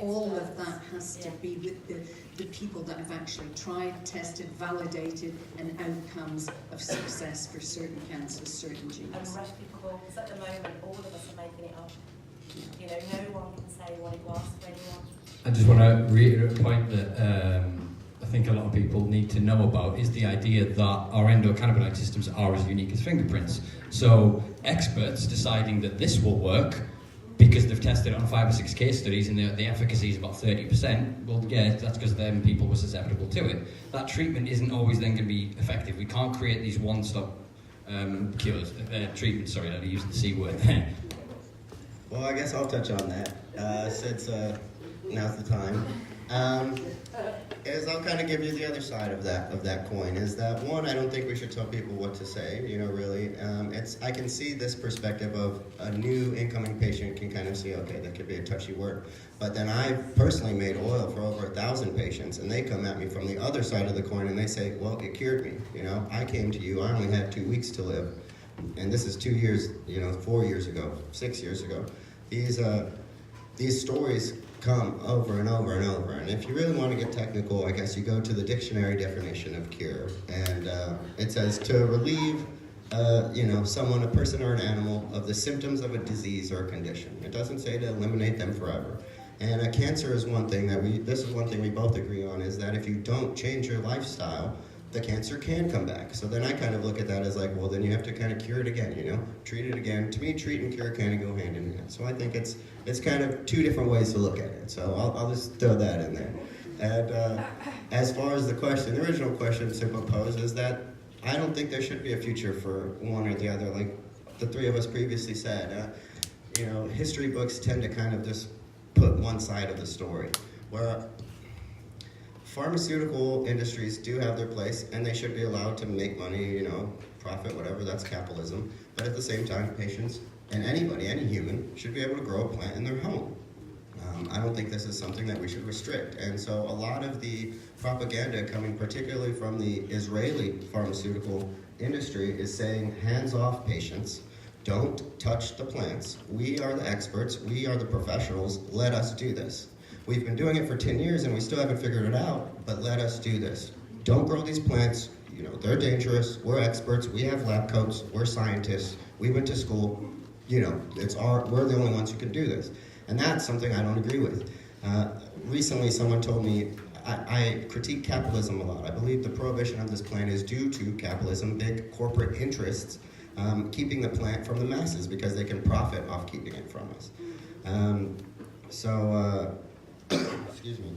all of that has to be with the people that have actually tried, tested, validated, and outcomes of success for certain cancers, certain genes. And rush people, because at the moment all of us are making it up. You know, no one can say what it was to anyone. I just want to reiterate a point that I think a lot of people need to know about is the idea that our endocannabinoid systems are as unique as fingerprints. So experts deciding that this will work because they've tested it on 5 or 6 case studies and the efficacy is about 30%, well, yeah, that's because then people were susceptible to it. That treatment isn't always then going to be effective. We can't create these one-stop treatments, sorry, I used the C word there. Well, I guess I'll touch on that, since now's the time. Is I'll kind of give you the other side of that coin. Is that one? I don't think we should tell people what to say. You know, really, I can see this perspective of a new incoming patient can kind of see, okay, that could be a touchy word. But then I've personally made oil for over 1,000 patients, and they come at me from the other side of the coin, and they say, well, it cured me. You know, I came to you. I only had 2 weeks to live, and this is 2 years. You know, 4 years ago, 6 years ago. These stories come over and over and over. And if you really want to get technical, I guess you go to the dictionary definition of cure. And it says to relieve, someone, a person or an animal, of the symptoms of a disease or a condition. It doesn't say to eliminate them forever. And cancer is one thing this is one thing we both agree on, is that if you don't change your lifestyle, the cancer can come back. So then I kind of look at that as like, well, then you have to kind of cure it again, you know? Treat it again. To me, treat and cure kind of go hand in hand. So I think it's kind of 2 different ways to look at it. So I'll just throw that in there. And as far as the original question Simba posed is that I don't think there should be a future for one or the other. Like the 3 of us previously said, history books tend to kind of just put one side of the story, where pharmaceutical industries do have their place, and they should be allowed to make money, profit, whatever, that's capitalism. But at the same time, patients and anybody, any human, should be able to grow a plant in their home. I don't think this is something that we should restrict. And so a lot of the propaganda coming particularly from the Israeli pharmaceutical industry is saying, hands off patients, don't touch the plants. We are the experts, we are the professionals, let us do this. We've been doing it for 10 years and we still haven't figured it out, but let us do this. Don't grow these plants, they're dangerous, we're experts, we have lab coats, we're scientists, we went to school, we're the only ones who can do this. And that's something I don't agree with. Recently someone told me, I critique capitalism a lot. I believe the prohibition of this plant is due to capitalism, big corporate interests, keeping the plant from the masses because they can profit off keeping it from us. Excuse me.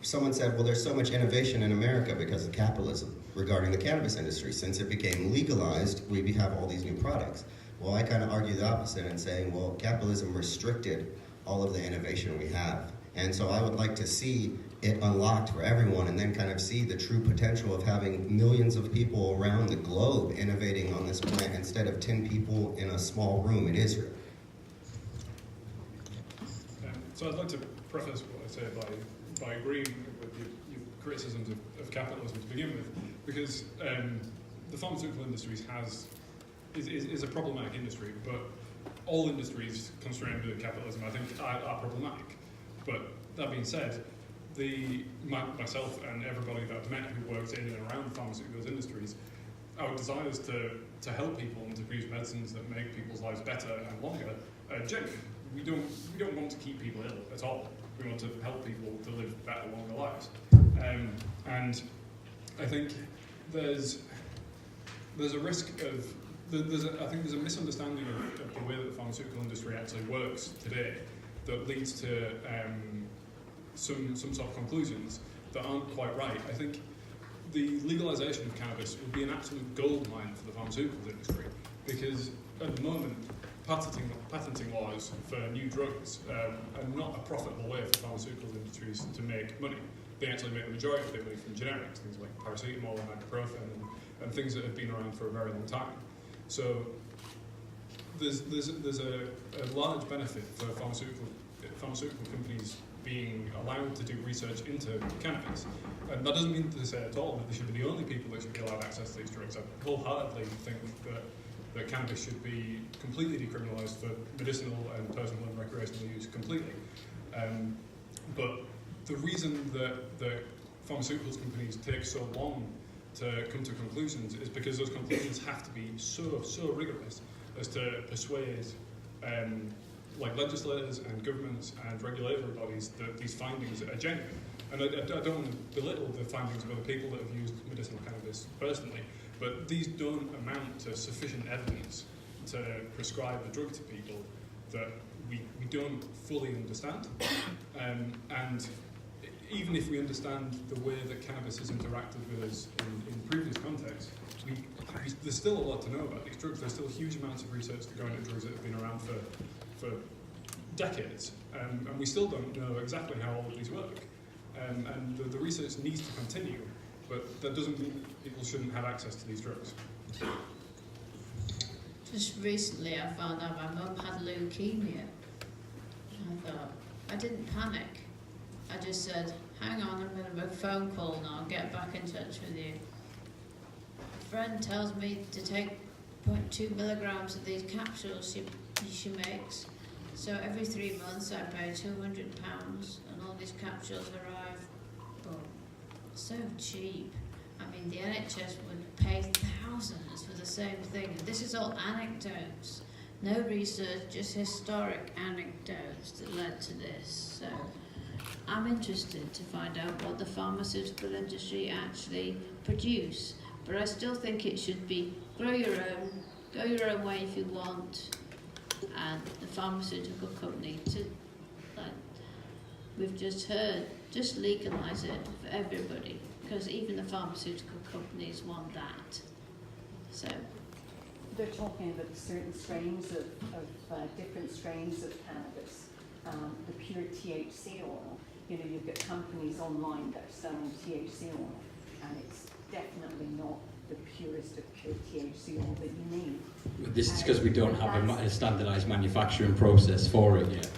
Someone said, well, there's so much innovation in America because of capitalism regarding the cannabis industry. Since it became legalized, we have all these new products. Well, I kind of argue the opposite and saying, well, capitalism restricted all of the innovation we have. And so I would like to see it unlocked for everyone and then kind of see the true potential of having millions of people around the globe innovating on this plant instead of 10 people in a small room in Israel. So I'd like to preface what I say by agreeing with your criticisms of capitalism to begin with, because the pharmaceutical industry is a problematic industry, but all industries constrained with capitalism, I think, are problematic. But that being said, myself and everybody that I've met who works in and around the pharmaceutical industries, our desires to help people and to produce medicines that make people's lives better and longer are genuine. We don't want to keep people ill at all. We want to help people to live better, longer lives. And I think there's a risk of I think there's a misunderstanding of the way that the pharmaceutical industry actually works today that leads to some sort of conclusions that aren't quite right. I think the legalization of cannabis would be an absolute goldmine for the pharmaceutical industry, because at the moment patenting laws for new drugs are not a profitable way for pharmaceutical industries to make money. They actually make the majority of their money from generics, things like paracetamol and ibuprofen and things that have been around for a very long time. So there's a large benefit for pharmaceutical companies being allowed to do research into cannabis. And that doesn't mean to say at all that they should be the only people that should be allowed access to these drugs. I wholeheartedly think that cannabis should be completely decriminalised for medicinal and personal and recreational use completely. But the reason that the pharmaceuticals companies take so long to come to conclusions is because those conclusions have to be so rigorous as to persuade like legislators and governments and regulatory bodies that these findings are genuine. And I don't want to belittle the findings of other people that have used medicinal cannabis personally, but these don't amount to sufficient evidence to prescribe a drug to people that we don't fully understand. And even if we understand the way that cannabis has interacted with us in previous contexts, there's still a lot to know about these drugs. There's still huge amounts of research to go into drugs that have been around for decades, and we still don't know exactly how all of these work. And the research needs to continue, but that doesn't mean people shouldn't have access to these drugs. Just recently I found out my mum had leukemia. I thought, I didn't panic. I just said, hang on, I'm going to make a phone call now, I'll get back in touch with you. A friend tells me to take 0.2 milligrams of these capsules she makes. So every 3 months I pay £200 and all these capsules arrive. But so cheap. I mean, the NHS would pay thousands for the same thing. And this is all anecdotes. No research, just historic anecdotes that led to this. So I'm interested to find out what the pharmaceutical industry actually produce. But I still think it should be grow your own, go your own way if you want, and the pharmaceutical company to, like we've just heard, just legalise it for everybody, because even the pharmaceutical companies want that. So they're talking about certain strains of different strains of cannabis, the pure THC oil. You know, you've got companies online that are selling THC oil, and it's definitely not the purest of pure THC oil that you need. This is because we don't have a standardised manufacturing process for it yet.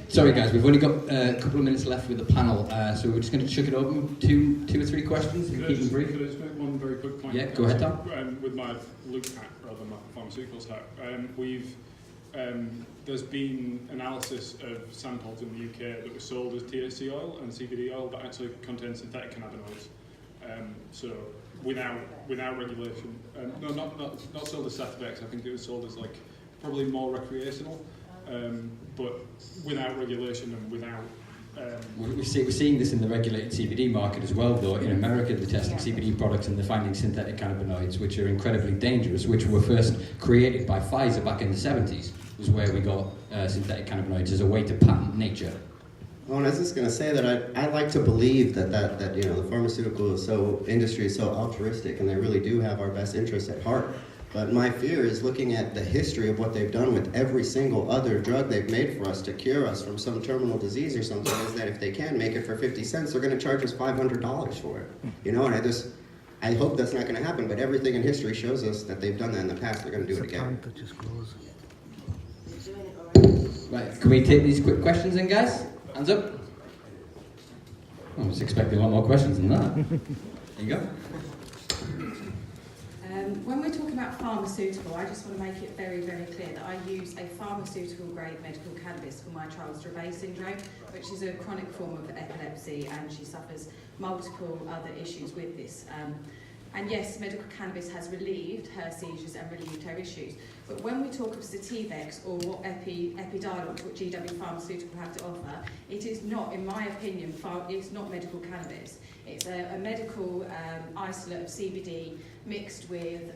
Sorry guys, we've only got a couple of minutes left with the panel, so we're just going to chuck it open. Two or three questions and keep them brief. Could I just make one very quick point? Yeah, go ahead, Tom. With my Luke hat rather than my pharmaceuticals hat, there's been analysis of samples in the UK that were sold as THC oil and CBD oil that actually contain synthetic cannabinoids. So without regulation, no, not sold as Sativex. I think it was sold as like probably more recreational, but without regulation and without. We're seeing this in the regulated CBD market as well, though. In America, they're testing CBD products and they're finding synthetic cannabinoids, which are incredibly dangerous, which were first created by Pfizer back in the 70s, was where we got synthetic cannabinoids as a way to patent nature. Well, and I was just going to say that I like to believe that you know, the pharmaceutical industry is so altruistic and they really do have our best interests at heart. But my fear is looking at the history of what they've done with every single other drug they've made for us to cure us from some terminal disease or something, is that if they can make it for 50 cents, they're going to charge us $500 for it. You know, and I hope that's not going to happen, but everything in history shows us that they've done that in the past. They're going to do it again. Right, can we take these quick questions then, guys? Hands up. I was expecting a lot more questions than that. There you go. When we're talking about pharmaceutical, I just want to make it very, very clear that I use a pharmaceutical-grade medical cannabis for my child's Dravet syndrome, which is a chronic form of epilepsy, and she suffers multiple other issues with this. And yes, medical cannabis has relieved her seizures and relieved her issues. But when we talk of Sativex or what Epidiolex, what GW Pharmaceutical have to offer, it is not, in my opinion, it's not medical cannabis. It's a medical isolate of CBD mixed with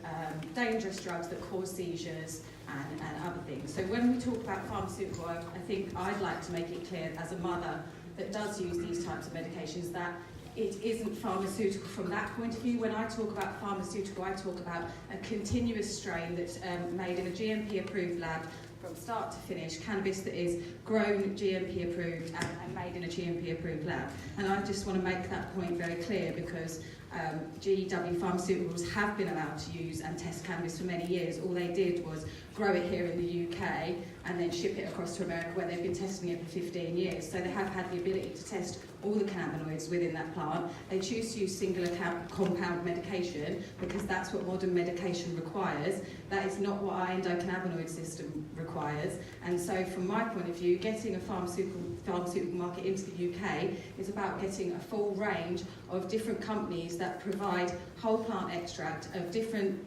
dangerous drugs that cause seizures and other things. So when we talk about pharmaceutical, I think I'd like to make it clear as a mother that does use these types of medications that it isn't pharmaceutical from that point of view. When I talk about pharmaceutical, I talk about a continuous strain that's made in a GMP-approved lab from start to finish, cannabis that is grown GMP-approved and made in a GMP-approved lab. And I just want to make that point very clear, because GW Pharmaceuticals have been allowed to use and test cannabis for many years. All they did was grow it here in the UK and then ship it across to America, where they've been testing it for 15 years. So they have had the ability to test all the cannabinoids within that plant. They choose to use singular compound medication because that's what modern medication requires. That is not what our endocannabinoid system requires. And so from my point of view, getting a pharmaceutical market into the UK is about getting a full range of different companies that provide whole plant extract of different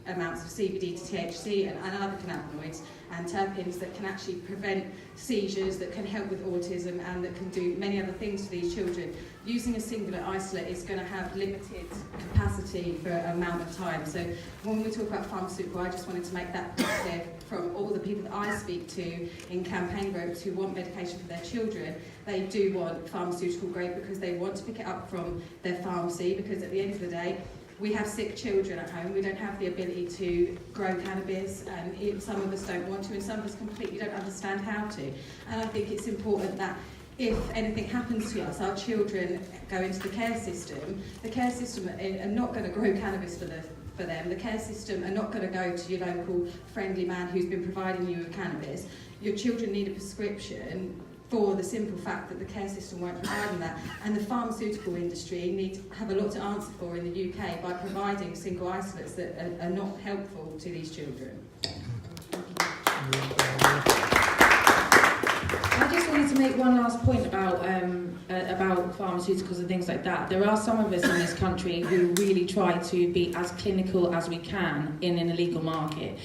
amounts of CBD to THC and other cannabinoids and terpenes that can actually prevent seizures, that can help with autism, and that can do many other things for these children. Using a singular isolate is going to have limited capacity for an amount of time. So when we talk about pharmaceutical, I just wanted to make that clear from all the people that I speak to in campaign groups who want medication for their children. They do want pharmaceutical grade because they want to pick it up from their pharmacy, because at the end of the day, we have sick children at home. We don't have the ability to grow cannabis, and some of us don't want to, and some of us completely don't understand how to. And I think it's important that if anything happens to us, our children go into the care system are not going to grow cannabis for them. The care system are not going to go to your local friendly man who's been providing you with cannabis. Your children need a prescription for the simple fact that the care system won't provide them that. And the pharmaceutical industry need to have a lot to answer for in the UK by providing single isolates that are not helpful to these children. I just wanted to make one last point about pharmaceuticals and things like that. There are some of us in this country who really try to be as clinical as we can in an illegal market.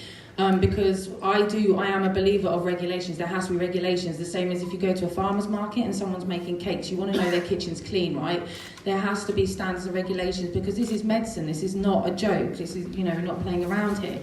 Because I am a believer of regulations. There has to be regulations. The same as if you go to a farmer's market and someone's making cakes, you want to know their kitchen's clean, right? There has to be standards and regulations, because this is medicine. This is not a joke. This is, not playing around here.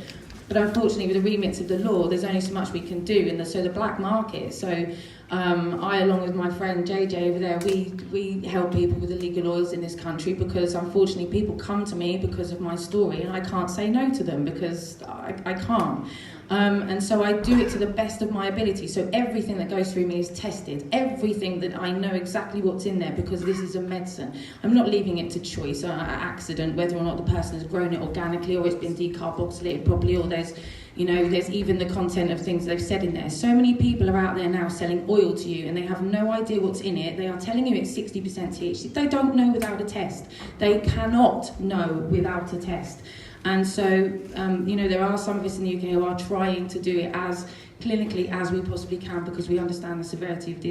But unfortunately, with the remits of the law, there's only so much we can do. So the black market. So I, along with my friend JJ over there, we help people with illegal oils in this country, because unfortunately people come to me because of my story, and I can't say no to them because I can't. And so I do it to the best of my ability. So everything that goes through me is tested. Everything that I know exactly what's in there, because this is a medicine. I'm not leaving it to choice or accident, whether or not the person has grown it organically or it's been decarboxylated properly, or there's even the content of things they've said in there. So many people are out there now selling oil to you and they have no idea what's in it. They are telling you it's 60% THC. They don't know without a test. They cannot know without a test. And so, there are some of us in the UK who are trying to do it as clinically as we possibly can, because we understand the severity of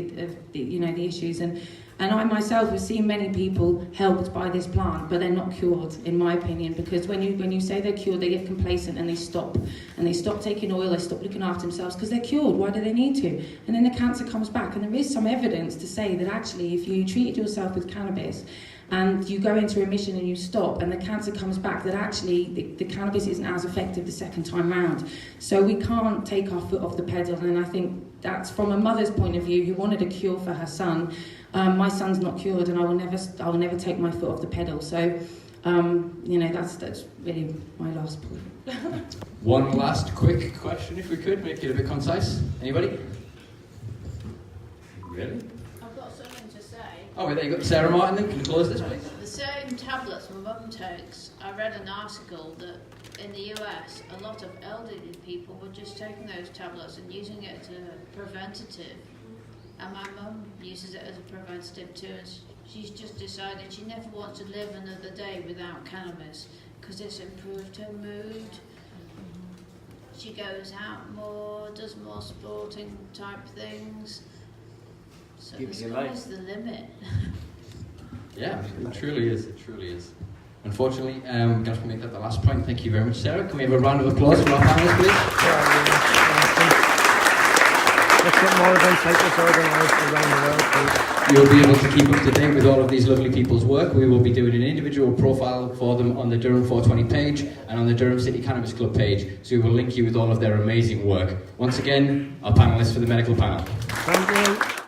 the issues. And I myself have seen many people helped by this plant, but they're not cured, in my opinion, because when you say they're cured, they get complacent and they stop. And they stop taking oil, they stop looking after themselves because they're cured. Why do they need to? And then the cancer comes back. And there is some evidence to say that actually if you treated yourself with cannabis and you go into remission and you stop and the cancer comes back, that actually the cannabis isn't as effective the second time round. So we can't take our foot off the pedal, and I think that's from a mother's point of view who wanted a cure for her son. My son's not cured, and I will never take my foot off the pedal. So that's really my last point. One last quick question, if we could, make it a bit concise. Anybody? Really? I've got something to say. Oh, there you go. Sarah Martin, then. Can you close this, please? The same tablets my mum takes, I read an article that in the US, a lot of elderly people were just taking those tablets and using it as a preventative. And my mum uses it as a preventative too, and she's just decided she never wants to live another day without cannabis because it's improved her mood. She goes out more, does more sporting type things. So the sky's the limit. Yeah, it truly is. It truly is. Unfortunately, we're going to have to make that the last point. Thank you very much, Sarah. Can we have a round of applause for our panelists, please? Let's get more events like this organised around the world, please. You'll be able to keep up to date with all of these lovely people's work. We will be doing an individual profile for them on the Durham 420 page and on the Durham City Cannabis Club page. So we will link you with all of their amazing work. Once again, our panelists for the medical panel. Thank you.